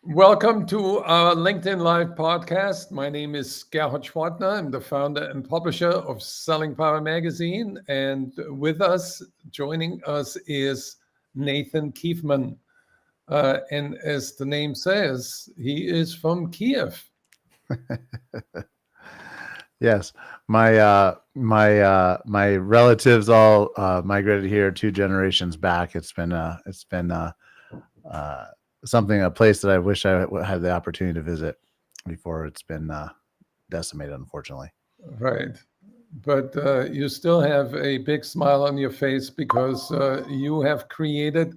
Welcome to our LinkedIn Live podcast. My name is Gerhard Schwartner. I'm the founder and publisher of Selling Power Magazine. And with us, joining us is Nathan Kievman. And as the name says, he is from Kiev. Yes, my relatives all migrated here 2 generations back. It's been uh, a place that I wish had the opportunity to visit before it's been decimated, unfortunately. Right. But you still have a big smile on your face because you have created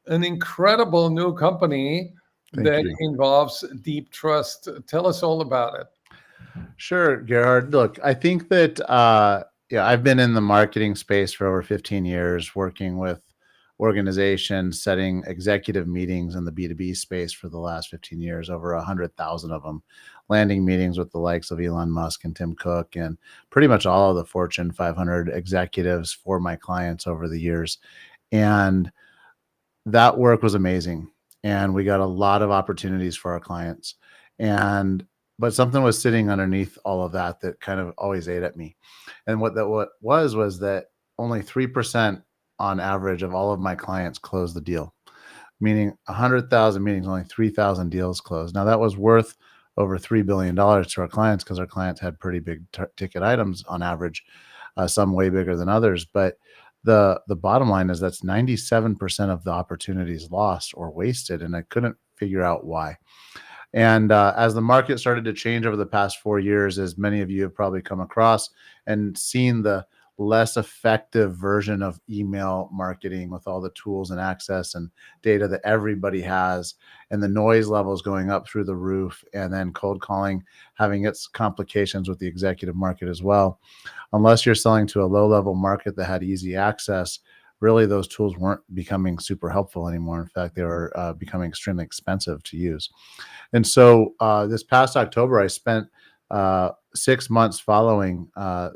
an incredible new company Thank that you. involves deep trust. Tell us all about it. Sure, Gerhard. Look, I think that I've been in the marketing space for over 15 years, working with organizations, setting executive meetings in the B2B space for the last 15 years, over 100,000 of them, landing meetings with the likes of Elon Musk and Tim Cook, and pretty much all of the Fortune 500 executives for my clients over the years. And that work was amazing. And we got a lot of opportunities for our clients. And but something was sitting underneath all of that kind of always ate at me. And what was that only 3% on average of all of my clients closed the deal, meaning 100,000 meetings, only 3,000 deals closed. Now that was worth over $3 billion to our clients because our clients had pretty big ticket items on average, some way bigger than others. But the bottom line is that's 97% of the opportunities lost or wasted, and I couldn't figure out why. And as the market started to change over the past 4 years, as many of you have probably come across and seen the less effective version of email marketing with all the tools and access and data that everybody has, and the noise levels going up through the roof, and then cold calling having its complications with the executive market as well. Unless you're selling to a low level market that had easy access, really those tools weren't becoming super helpful anymore. In fact, they were becoming extremely expensive to use. And so this past October, I spent 6 months following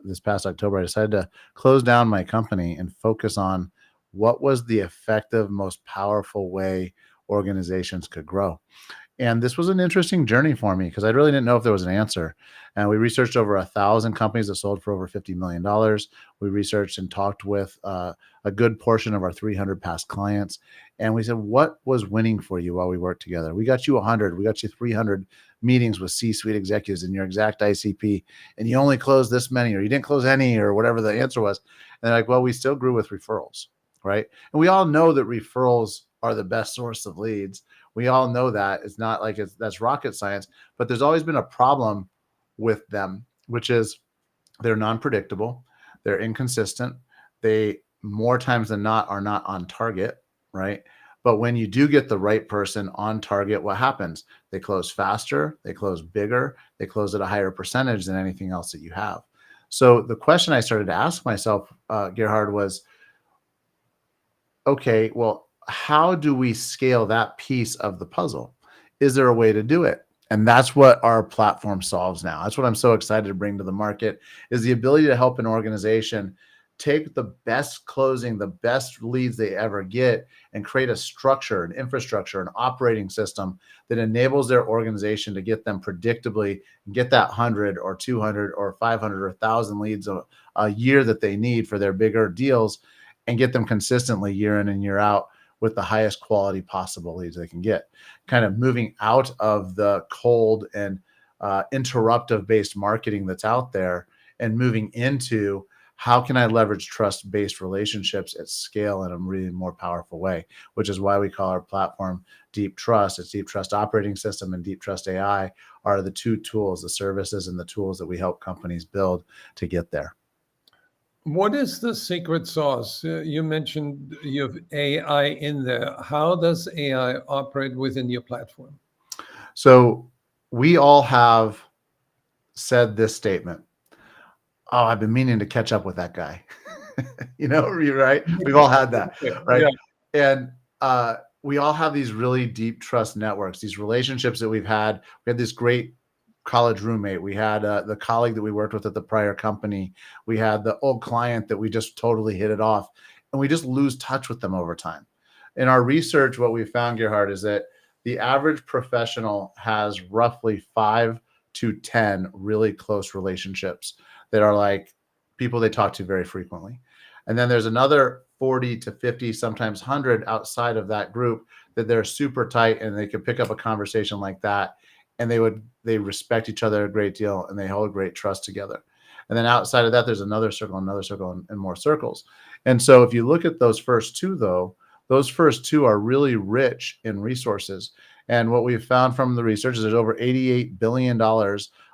this past October. I decided to close down my company and focus on what was the effective, most powerful way organizations could grow. And this was an interesting journey for me because I really didn't know if there was an answer. And we researched over 1,000 companies that sold for over $50 million. We researched and talked with a good portion of our 300 past clients. And we said, what was winning for you while we worked together? We got you 100, we got you 300 meetings with C-suite executives in your exact ICP, and you only closed this many, or you didn't close any, or whatever the answer was. And they're like, well, we still grew with referrals, right? And we all know that referrals are the best source of leads. We all know that. It's not like that's rocket science, but there's always been a problem with them, which is they're non-predictable, they're inconsistent, they more times than not are not on target, right? But when you do get the right person on target, what happens? They close faster, they close bigger, they close at a higher percentage than anything else that you have. So the question I started to ask myself, Gerhard, was, okay, well, how do we scale that piece of the puzzle? Is there a way to do it? And that's what our platform solves now. That's what I'm so excited to bring to the market, is the ability to help an organization take the best closing, the best leads they ever get, and create a structure, an infrastructure, an operating system that enables their organization to get them predictably and get that 100 or 200 or 500 or 1,000 leads a year that they need for their bigger deals, and get them consistently year in and year out with the highest quality possible leads they can get. Kind of moving out of the cold and interruptive based marketing that's out there, and moving into how can I leverage trust-based relationships at scale in a really more powerful way, which is why we call our platform Deep Trust. It's Deep Trust Operating System and Deep Trust AI are the two tools, the services and the tools that we help companies build to get there. What is the secret sauce? You mentioned you have AI in there. How does AI operate within your platform? So we all have said this statement. Oh, I've been meaning to catch up with that guy. You're right. We've all had that, right? Yeah, And we all have these really deep trust networks, these relationships that we've had. We had this great college roommate. We had the colleague that we worked with at the prior company. We had the old client that we just totally hit it off, and we just lose touch with them over time. In our research, what we found, Gerhard, is that the average professional has roughly 5 to 10 really close relationships that are like people they talk to very frequently. And then there's another 40 to 50, sometimes 100 outside of that group that they're super tight and they could pick up a conversation like that, and they respect each other a great deal and they hold great trust together. And then outside of that, there's another circle, and more circles. And so if you look at those first two, though, those first two are really rich in resources. And what we've found from the research is there's over $88 billion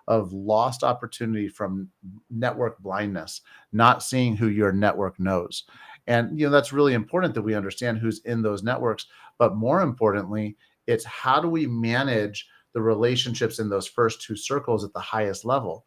of lost opportunity from network blindness, not seeing who your network knows. And that's really important that we understand who's in those networks. But more importantly, it's how do we manage the relationships in those first two circles at the highest level?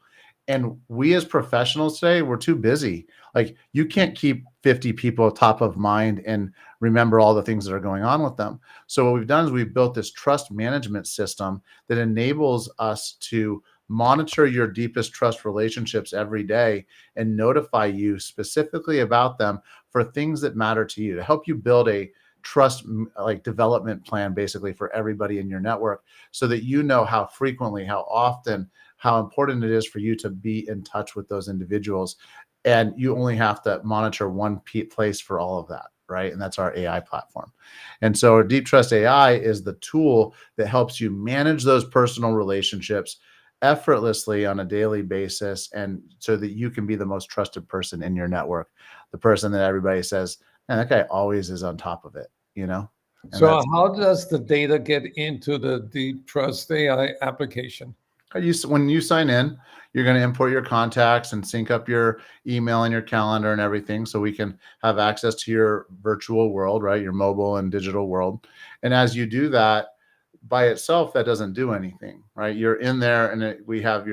And we as professionals today, we're too busy. Like, you can't keep 50 people top of mind and remember all the things that are going on with them. So what we've done is we've built this trust management system that enables us to monitor your deepest trust relationships every day and notify you specifically about them for things that matter to you, to help you build a trust like development plan basically for everybody in your network, so that you know how frequently, how often, how important it is for you to be in touch with those individuals. And you only have to monitor one place for all of that, right? And that's our AI platform. And so our Deep Trust AI is the tool that helps you manage those personal relationships effortlessly on a daily basis, and so that you can be the most trusted person in your network, the person that everybody says, man, that guy always is on top of it, And So how does the data get into the Deep Trust AI application? when you sign in, you're going to import your contacts and sync up your email and your calendar and everything, so we can have access to your virtual world, right? Your mobile and digital world. And as you do that, by itself, that doesn't do anything, right? You're in there, and we have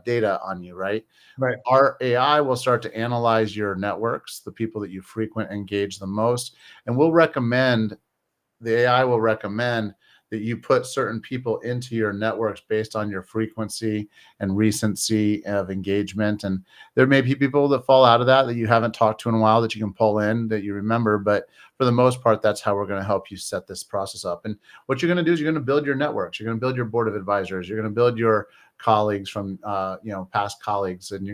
data on you, right? Right. Our AI will start to analyze your networks, the people that you frequent, engage the most, and the AI will recommend that you put certain people into your networks based on your frequency and recency of engagement. And there may be people that fall out of that you haven't talked to in a while that you can pull in, that you remember. But for the most part, that's how we're going to help you set this process up. And what you're going to do is you're going to build your networks. You're going to build your board of advisors. You're going to build your colleagues from past colleagues, and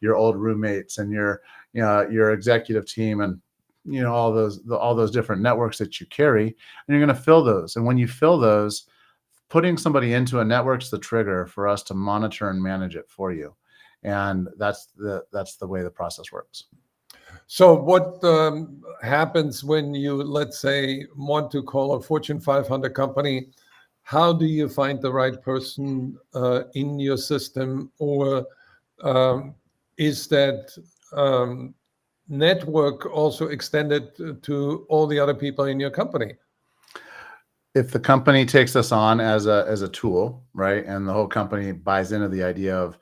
your old roommates, and your executive team, and all those different networks that you carry, and you're going to fill those. And when you fill those, putting somebody into a network's the trigger for us to monitor and manage it for you. And that's the way the process works. So what happens when you, let's say, want to call a Fortune 500 company? How do you find the right person in your system? Or is that network also extended to all the other people in your company? If the company takes us on as a tool, right, and the whole company buys into the idea of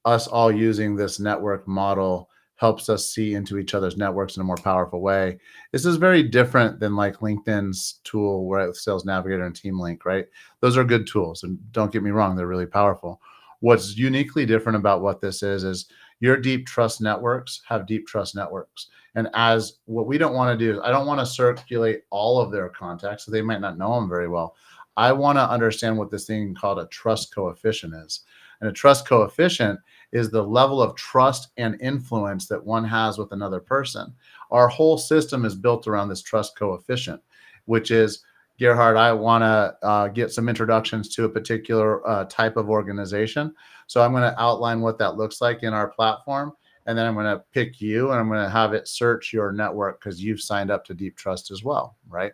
us all using this network model, helps us see into each other's networks in a more powerful way. This is very different than like LinkedIn's tool, where Sales Navigator and Team Link, right? Those are good tools, and don't get me wrong, they're really powerful. What's uniquely different about what this is your deep trust networks have deep trust networks. And as what we don't want to do is, I don't want to circulate all of their contacts, so they might not know them very well. I want to understand what this thing called a trust coefficient is. And a trust coefficient is the level of trust and influence that one has with another person. Our whole system is built around this trust coefficient, which is, Gerhard, I want to get some introductions to a particular type of organization. So I'm going to outline what that looks like in our platform. And then I'm going to pick you, and I'm going to have it search your network because you've signed up to Deep Trust as well, right?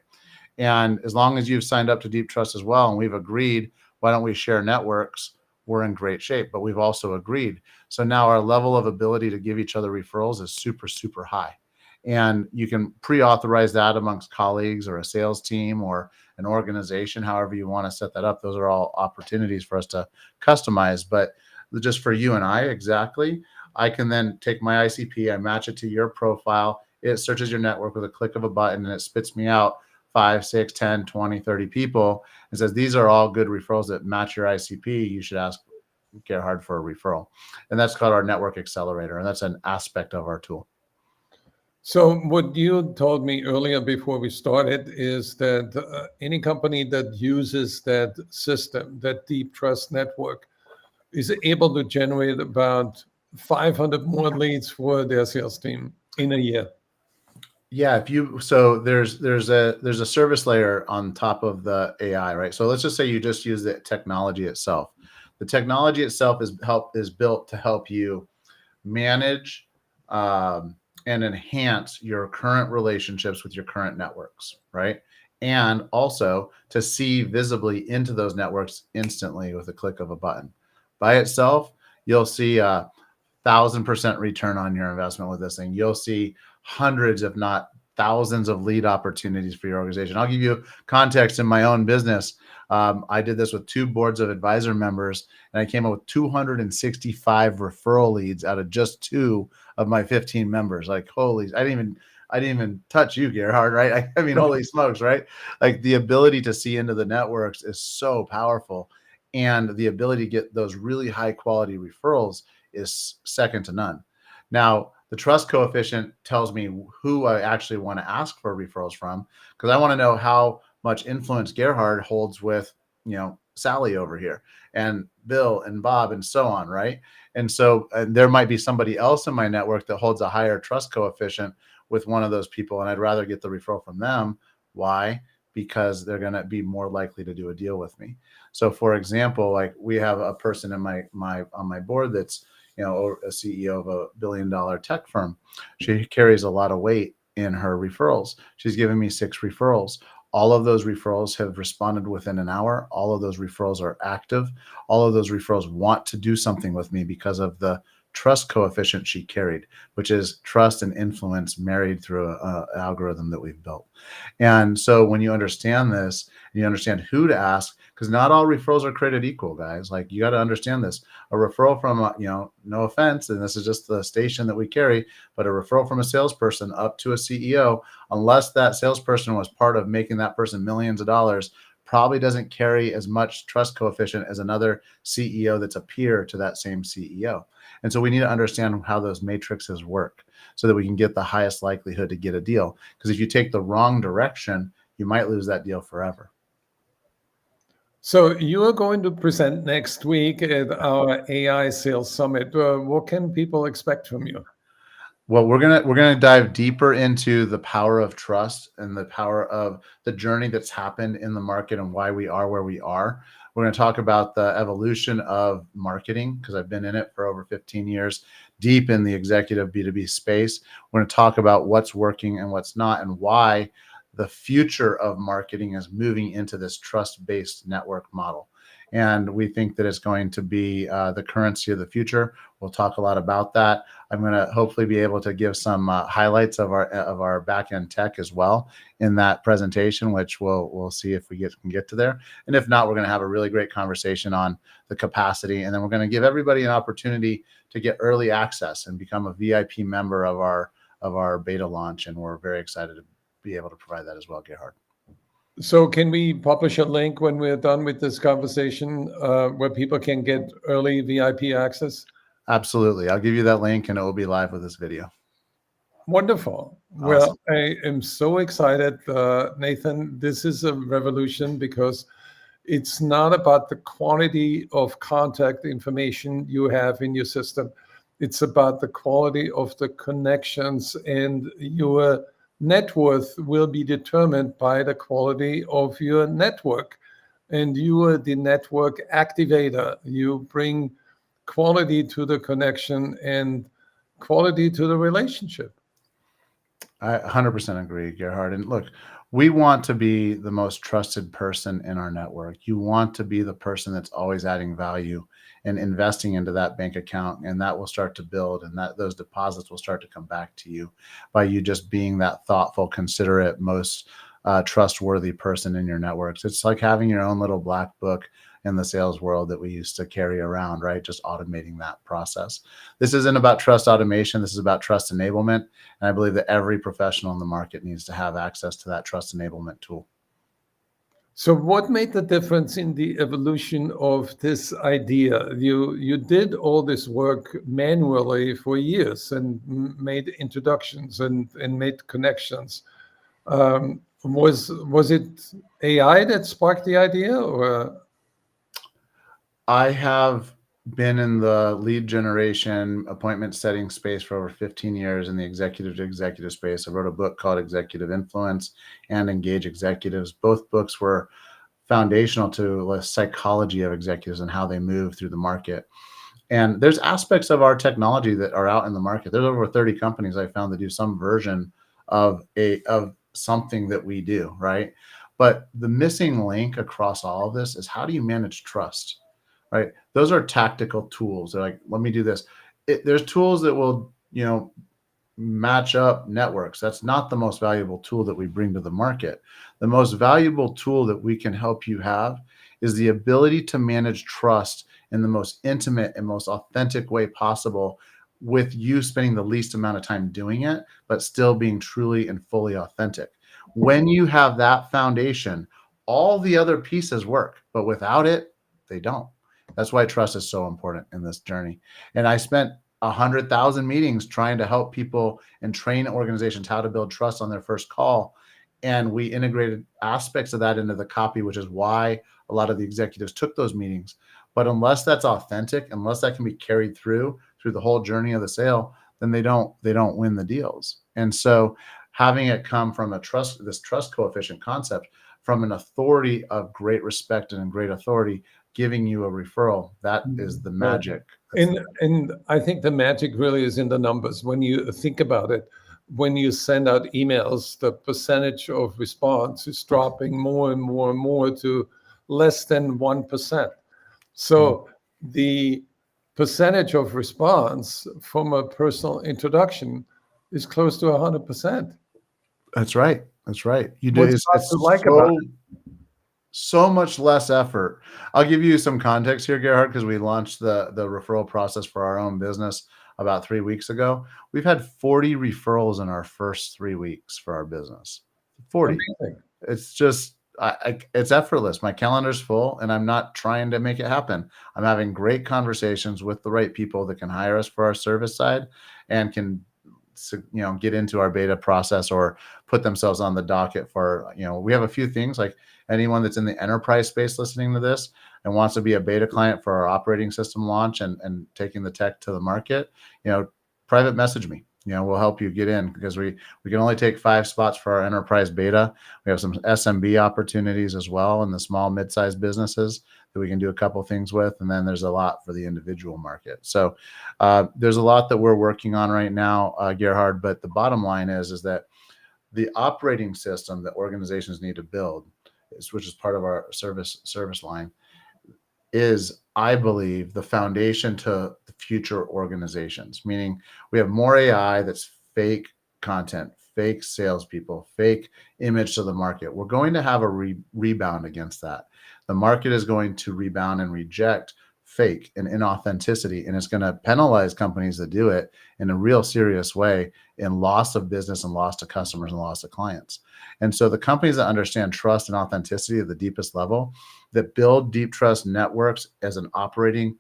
And as long as you've signed up to Deep Trust as well, and we've agreed, why don't we share networks? We're in great shape. But we've also agreed. So now our level of ability to give each other referrals is super, super high. And you can pre-authorize that amongst colleagues or a sales team or an organization, however you want to set that up. Those are all opportunities for us to customize. But just for you and I, exactly, I can then take my ICP, I match it to your profile. It searches your network with a click of a button, and it spits me out 5, 6, 10, 20, 30 people and says, these are all good referrals that match your ICP. You should ask Gerhard for a referral. And that's called our network accelerator. And that's an aspect of our tool. So what you told me earlier before we started is that any company that uses that system, that deep trust network, is able to generate about 500 more leads for their sales team in a year. Yeah, if you so there's a service layer on top of the AI, right? So let's just say you just use the technology itself. The technology itself is built to help you manage um, and enhance your current relationships with your current networks, right? And also to see visibly into those networks instantly with a click of a button. By itself, you'll see a 1,000% return on your investment with this thing. You'll see hundreds, if not thousands, of lead opportunities for your organization. I'll give you context in my own business. I did this with 2 boards of advisor members, and I came up with 265 referral leads out of just 2 of my 15 members. Like, holy, I didn't even touch you, Gerhard, right? I mean, holy smokes, right? Like the ability to see into the networks is so powerful. And the ability to get those really high quality referrals is second to none. Now, the trust coefficient tells me who I actually want to ask for referrals from, because I want to know how much influence Gerhard holds with, Sally over here and Bill and Bob and so on, right? And so there might be somebody else in my network that holds a higher trust coefficient with one of those people, and I'd rather get the referral from them. Why? Because they're going to be more likely to do a deal with me. So, for example, like we have a person in my on my board that's a CEO of a billion-dollar tech firm. She carries a lot of weight in her referrals. She's given me 6 referrals. All of those referrals have responded within an hour. All of those referrals are active. All of those referrals want to do something with me because of the trust coefficient she carried, which is trust and influence married through an algorithm that we've built. And so when you understand this, and you understand who to ask, because not all referrals are created equal, guys. Like, you got to understand this. A referral from, no offense, and this is just the station that we carry, but a referral from a salesperson up to a CEO, unless that salesperson was part of making that person millions of dollars, probably doesn't carry as much trust coefficient as another CEO that's a peer to that same CEO. And so we need to understand how those matrices work so that we can get the highest likelihood to get a deal. Because if you take the wrong direction, you might lose that deal forever. So you are going to present next week at our AI Sales Summit. What can people expect from you? Well, we're gonna dive deeper into the power of trust and the power of the journey that's happened in the market and why we are where we are. We're going to talk about the evolution of marketing, because I've been in it for over 15 years, deep in the executive B2B space. We're going to talk about what's working and what's not, and why the future of marketing is moving into this trust-based network model. And we think that it's going to be the currency of the future. We'll talk a lot about that. I'm going to hopefully be able to give some highlights of our back-end tech as well in that presentation, which we'll see if we can get to there. And if not, we're going to have a really great conversation on the capacity, and then we're going to give everybody an opportunity to get early access and become a VIP member of our beta launch. And we're very excited to be able to provide that as well, Gerhard. So can we publish a link when we're done with this conversation where people can get early VIP access? Absolutely. I'll give you that link, and it will be live with this video. Wonderful. Awesome. Well, I am so excited, Nathan. This is a revolution because it's not about the quantity of contact information you have in your system. It's about the quality of the connections, and your net worth will be determined by the quality of your network. And you are the network activator. You bring quality to the connection and quality to the relationship. I 100% agree, Gerhard. And look, we want to be the most trusted person in our network. You want to be the person that's always adding value and investing into that bank account, and that will start to build, and that those deposits will start to come back to you by you just being that thoughtful, considerate, most trustworthy person in your networks. It's like having your own little black book in the sales world that we used to carry around, right? Just automating that process. This isn't about trust automation. This is about trust enablement. And I believe that every professional in the market needs to have access to that trust enablement tool. So what made the difference in the evolution of this idea? You did all this work manually for years and made introductions and made connections. Was it AI that sparked the idea, or I have been in the lead generation appointment setting space for over 15 years in the executive to executive space. I wrote a book called Executive Influence and Engage Executives. Both books were foundational to the psychology of executives and how they move through the market. And there's aspects of our technology that are out in the market. There's over 30 companies I found that do some version of something that we do, right? But the missing link across all of this is, how do you manage trust? Right? Those are tactical tools. They're like, let me do this. There's tools that will, match up networks. That's not the most valuable tool that we bring to the market. The most valuable tool that we can help you have is the ability to manage trust in the most intimate and most authentic way possible, with you spending the least amount of time doing it, but still being truly and fully authentic. When you have that foundation, all the other pieces work, but without it, they don't. That's why trust is so important in this journey. And I spent 100,000 meetings trying to help people and train organizations how to build trust on their first call. And we integrated aspects of that into the copy, which is why a lot of the executives took those meetings. But unless that's authentic, unless that can be carried through the whole journey of the sale, then they don't win the deals. And so having it come from this trust coefficient concept, from an authority of great respect and great authority, giving you a referral, that is the magic. and I think the magic really is in the numbers. When you think about it, when you send out emails, the percentage of response is dropping more and more and more to less than 1%. So the percentage of response from a personal introduction is close to 100%. That's right. That's right. You do. What's It's, not it's to like about it? so much less effort. I'll give you some context here, Gerhard, because we launched the referral process for our own business about 3 weeks ago. We've had 40 referrals in our first 3 weeks for our business. 40. Amazing. It's just, it's effortless. My calendar's full, and I'm not trying to make it happen. I'm having great conversations with the right people that can hire us for our service side and can, get into our beta process or put themselves on the docket for, we have a few things, like anyone that's in the enterprise space listening to this and wants to be a beta client for our operating system launch and taking the tech to the market, private message me. We'll help you get in, because we can only take 5 spots for our enterprise beta. We have some SMB opportunities as well in the small mid-sized businesses that we can do a couple things with. And then there's a lot for the individual market. So there's a lot that we're working on right now, Gerhard, but the bottom line is that the operating system that organizations need to build, which is part of our service line, is, I believe, the foundation to the future organizations. Meaning, we have more AI that's fake content, fake salespeople, fake image to the market. We're going to have a rebound against that. The market is going to rebound and reject fake and inauthenticity, and it's going to penalize companies that do it in a real serious way, in loss of business and loss to customers and loss to clients. And so the companies that understand trust and authenticity at the deepest level, that build deep trust networks as an operating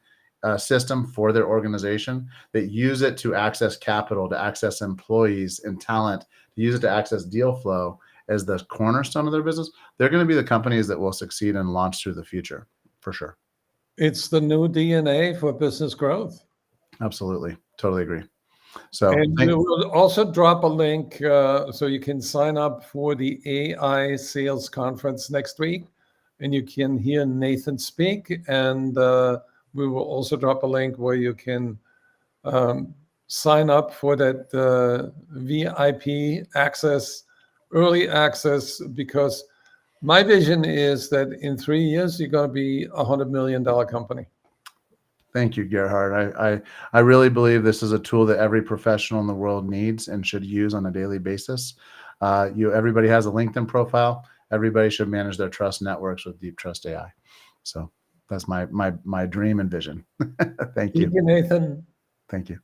system for their organization, that use it to access capital, to access employees and talent, to use it to access deal flow as the cornerstone of their business, they're going to be the companies that will succeed and launch through the future, for sure. It's the new DNA for business growth. Absolutely. Totally agree. So, and we will also drop a link so you can sign up for the AI sales conference next week, and you can hear Nathan speak. And we will also drop a link where you can sign up for that VIP access, early access, because my vision is that in 3 years, you're going to be a $100 million company. Thank you, Gerhard. I really believe this is a tool that every professional in the world needs and should use on a daily basis. Everybody has a LinkedIn profile. Everybody should manage their trust networks with Deep Trust AI. So that's my dream and vision. Thank you. Thank you, Nathan. Thank you.